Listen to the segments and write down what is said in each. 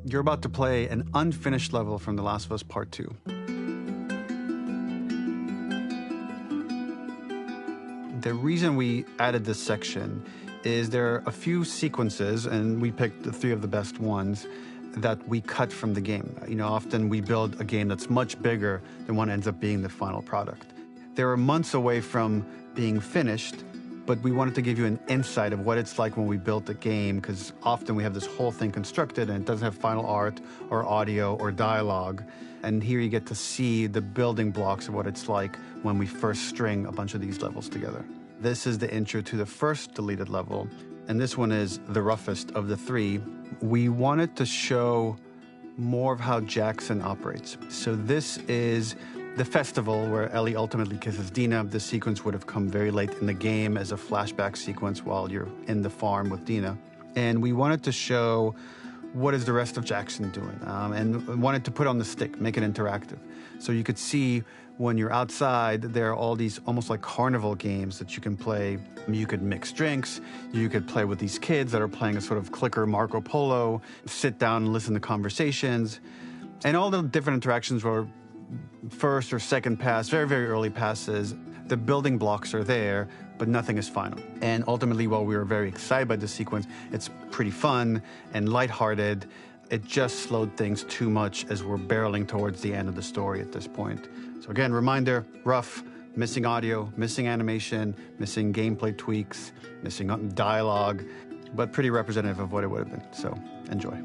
You're about to play an unfinished level from The Last of Us Part 2. The reason we added this section is there are a few sequences, and we picked the 3 of the best ones, that we cut from the game. You know, often we build a game that's much bigger than what ends up being the final product. They were months away from being finished, but we wanted to give you an insight of what it's like when we built a game, because often we have this whole thing constructed and it doesn't have final art or audio or dialogue. And here you get to see the building blocks of what it's like when we first string a bunch of these levels together. This is the intro to the first deleted level, and this one is the roughest of the 3. We wanted to show more of how Jackson operates. So this is the festival where Ellie ultimately kisses Dina. This sequence would have come very late in the game as a flashback sequence while you're in the farm with Dina. And we wanted to show what is the rest of Jackson doing, and wanted to put on the stick, make it interactive. So you could see when you're outside, there are all these almost like carnival games that you can play. You could mix drinks, you could play with these kids that are playing a sort of clicker Marco Polo, sit down and listen to conversations. And all the different interactions were first or second pass, very, very early passes. The building blocks are there, but nothing is final. And ultimately, while we were very excited by this sequence, it's pretty fun and lighthearted. It just slowed things too much as we're barreling towards the end of the story at this point. So again, reminder, rough, missing audio, missing animation, missing gameplay tweaks, missing dialogue, but pretty representative of what it would have been. So enjoy.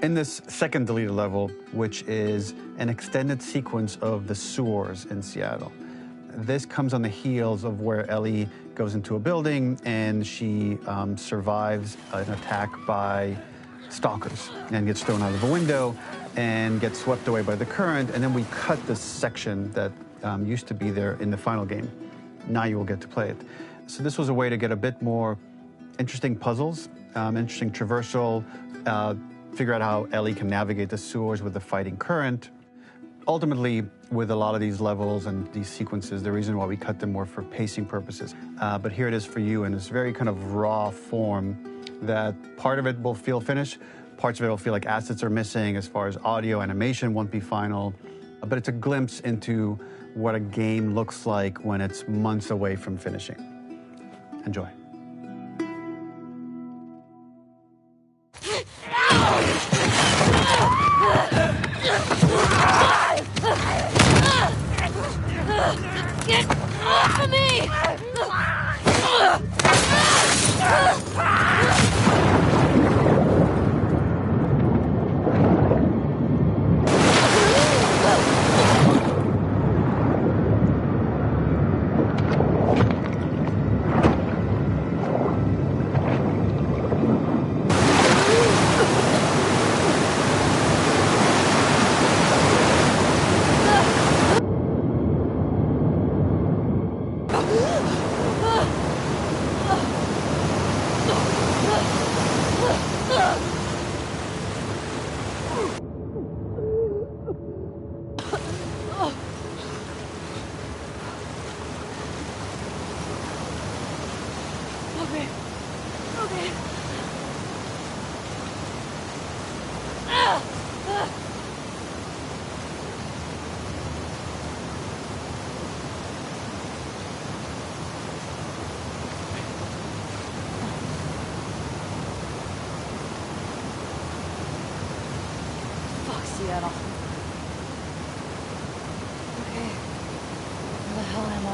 In this second deleted level, which is an extended sequence of the sewers in Seattle, this comes on the heels of where Ellie goes into a building and she survives an attack by stalkers and gets thrown out of a window and gets swept away by the current. And then we cut this section that used to be there in the final game. Now you will get to play it. So this was a way to get a bit more interesting puzzles, interesting traversal, figure out how Ellie can navigate the sewers with the fighting current. Ultimately, with a lot of these levels and these sequences, the reason why we cut them were for pacing purposes. But here it is for you in this very kind of raw form that part of it will feel finished, parts of it will feel like assets are missing as far as audio, animation won't be final. But it's a glimpse into what a game looks like when it's months away from finishing. Enjoy. Get off of me! Seattle. Okay, where the hell am I?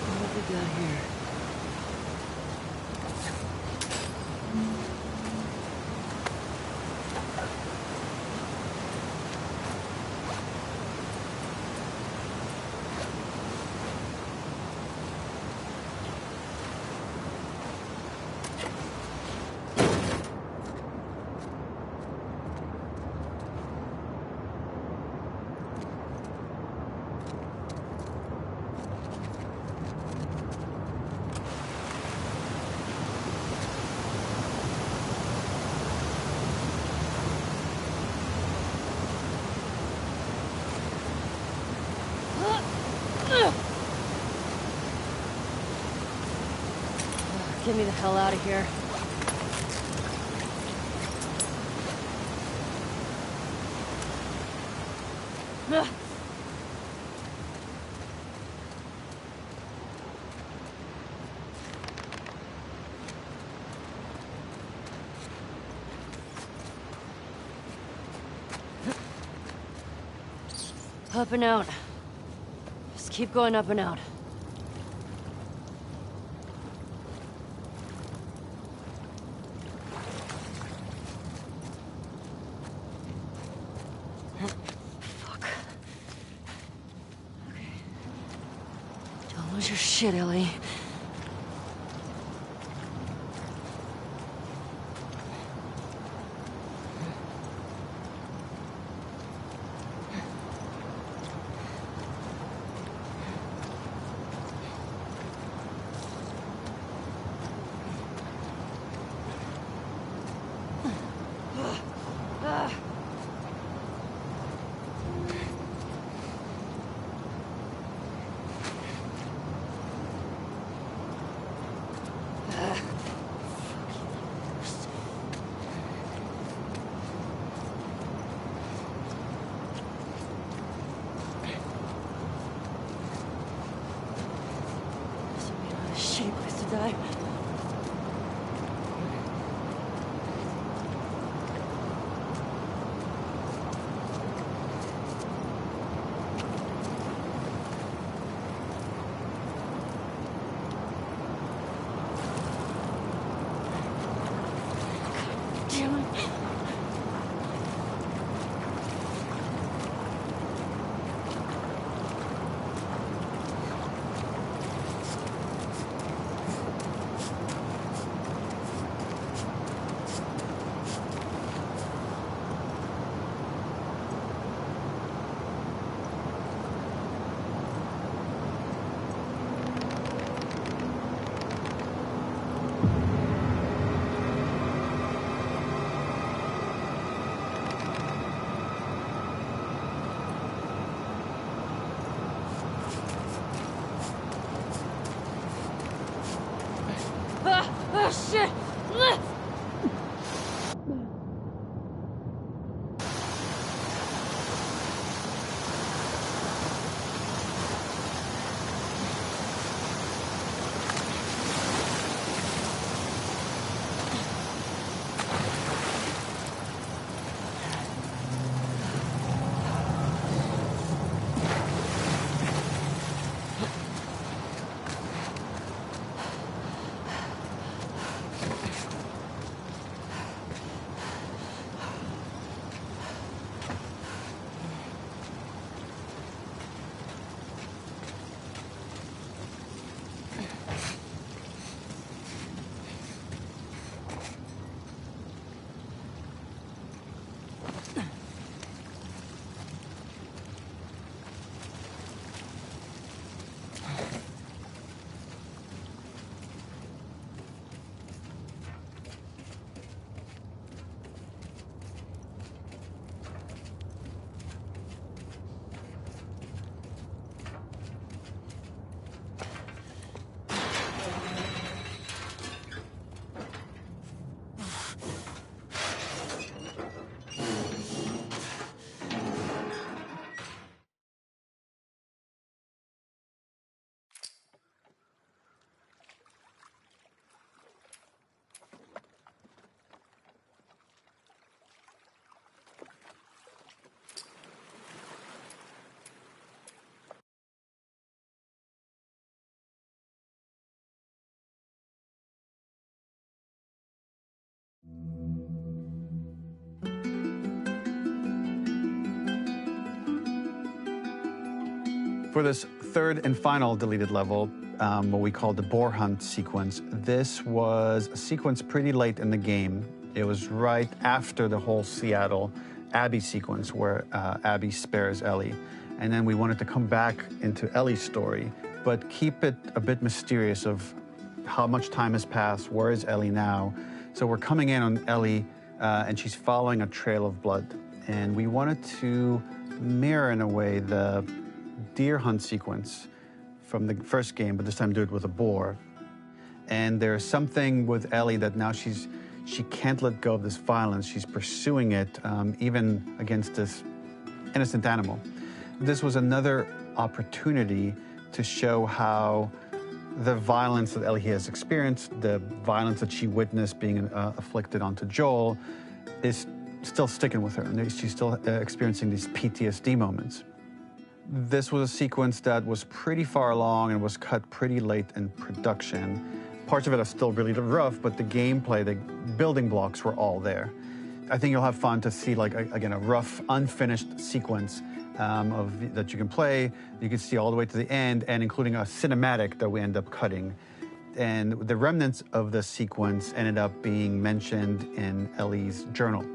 What have we got here? Get me the hell out of here. Up and out. Just keep going up and out. Lose your shit, Ellie. Shit! For this third and final deleted level, what we call the boar hunt sequence, this was a sequence pretty late in the game. It was right after the whole Seattle Abby sequence where Abby spares Ellie. And then we wanted to come back into Ellie's story, but keep it a bit mysterious of how much time has passed, where is Ellie now? So we're coming in on Ellie and she's following a trail of blood. And we wanted to mirror in a way the deer hunt sequence from the first game, but this time do it with a boar. And there's something with Ellie that now she can't let go of this violence. She's pursuing it, even against this innocent animal. This was another opportunity to show how the violence that Ellie has experienced, the violence that she witnessed being afflicted onto Joel, is still sticking with her, and she's still experiencing these PTSD moments. This was a sequence that was pretty far along and was cut pretty late in production. Parts of it are still really rough, but the gameplay, the building blocks were all there. I think you'll have fun to see, like, again, a rough, unfinished sequence that you can play. You can see all the way to the end, and including a cinematic that we end up cutting. And the remnants of the sequence ended up being mentioned in Ellie's journal.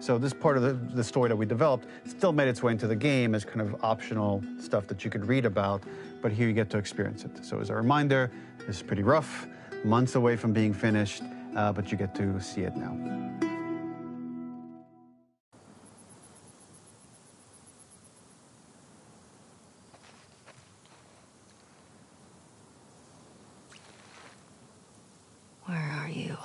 So this part of the story that we developed still made its way into the game as kind of optional stuff that you could read about, but here you get to experience it. So as a reminder, this is pretty rough, months away from being finished, but you get to see it now. Where are you?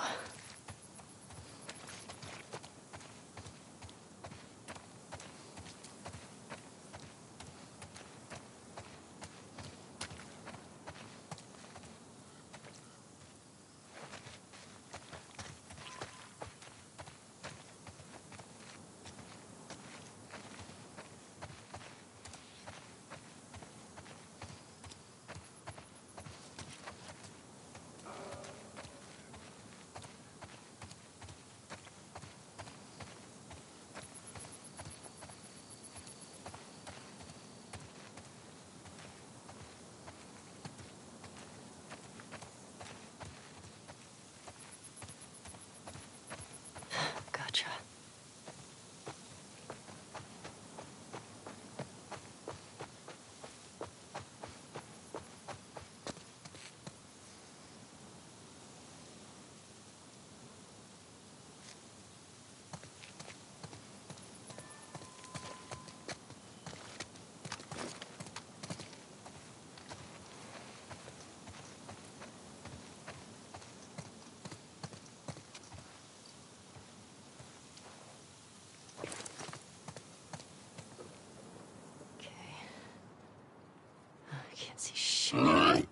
Can't see shit.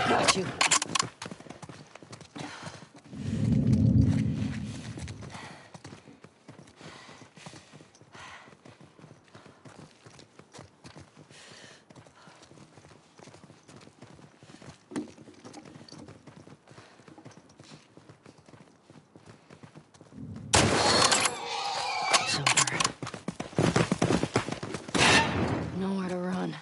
Got you. Somewhere. Nowhere to run.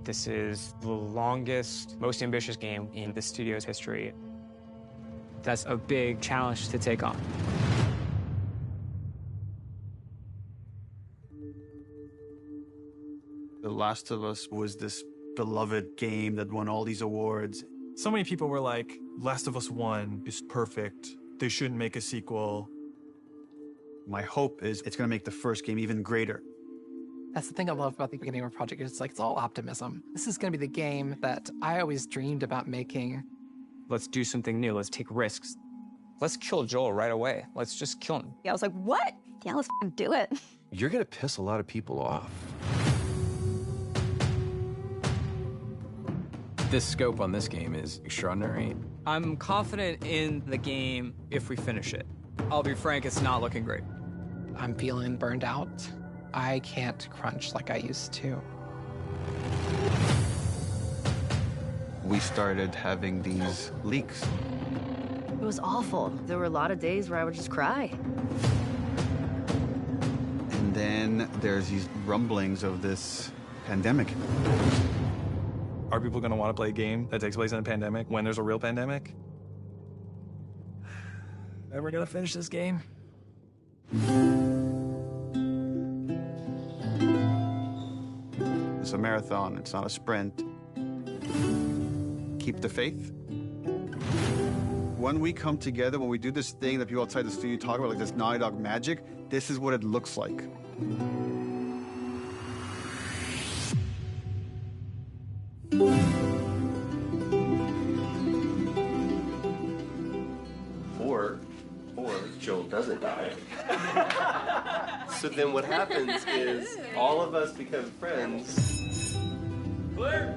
This is the longest, most ambitious game in the studio's history. That's a big challenge to take on. The Last of Us was this beloved game that won all these awards. So many people were like, Last of Us 1 is perfect. They shouldn't make a sequel. My hope is it's going to make the first game even greater. That's the thing I love about the beginning of a project. It's like, it's all optimism. This is going to be the game that I always dreamed about making. Let's do something new. Let's take risks. Let's kill Joel right away. Let's just kill him. I was like, what? Yeah, let's do it. You're gonna piss a lot of people off. This scope on this game is extraordinary. I'm confident in the game if we finish it. I'll be frank, it's not looking great. I'm feeling burned out. I can't crunch like I used to. We started having these leaks. It was awful. There were a lot of days where I would just cry. And then there's these rumblings of this pandemic. Are people going to want to play a game that takes place in a pandemic when there's a real pandemic? Ever going to finish this game? It's a marathon, it's not a sprint. Keep the faith. When we come together, when we do this thing that people outside the studio talk about, like this Naughty Dog magic, this is what it looks like. doesn't die. So then what happens is all of us become friends. Clear.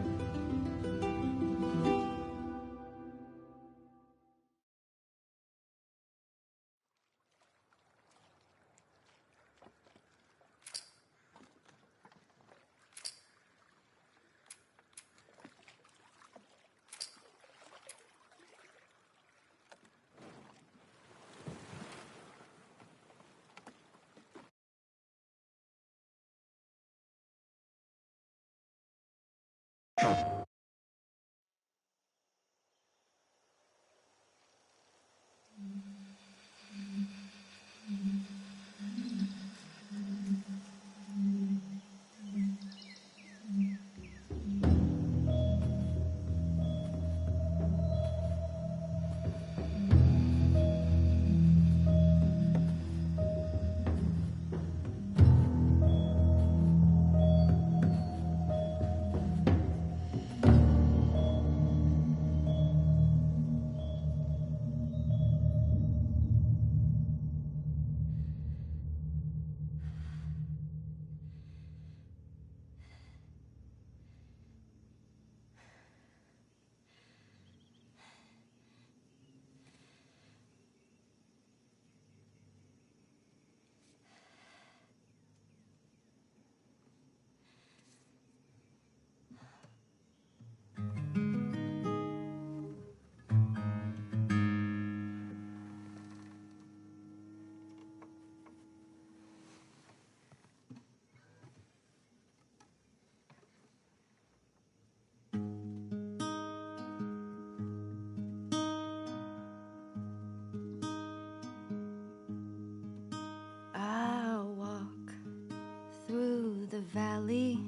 Valley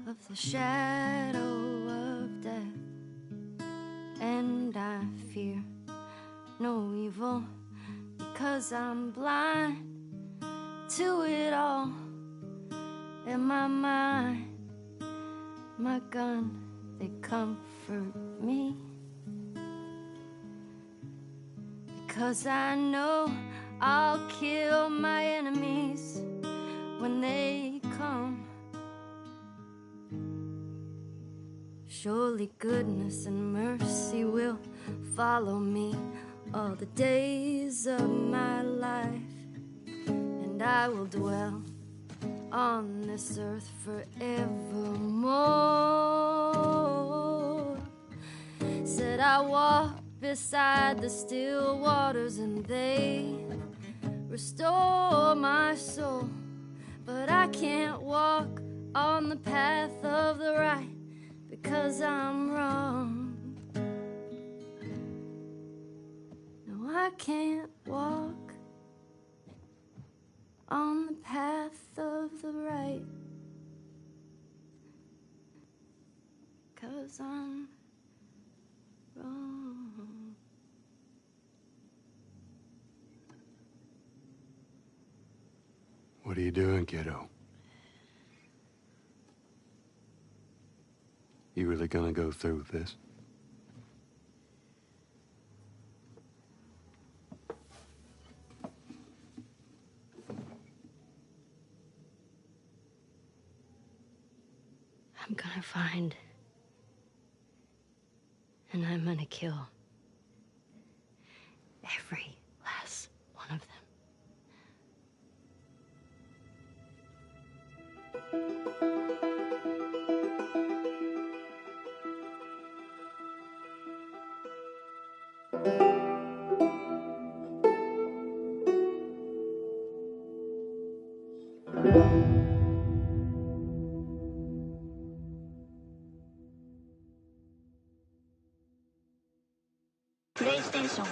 of the shadow of death, and I fear no evil because I'm blind to it all. In my mind, my gun, they comfort me, because I know I'll kill my enemies when they come. Surely goodness and mercy will follow me all the days of my life, and I will dwell on this earth forevermore. Said I walk beside the still waters and they restore my soul. But I can't walk on the path of the right because I'm wrong. No, I can't walk on the path of the right because I'm wrong. What are you doing, kiddo? You really gonna go through with this? I'm gonna find, and I'm gonna kill every last one of them. PlayStation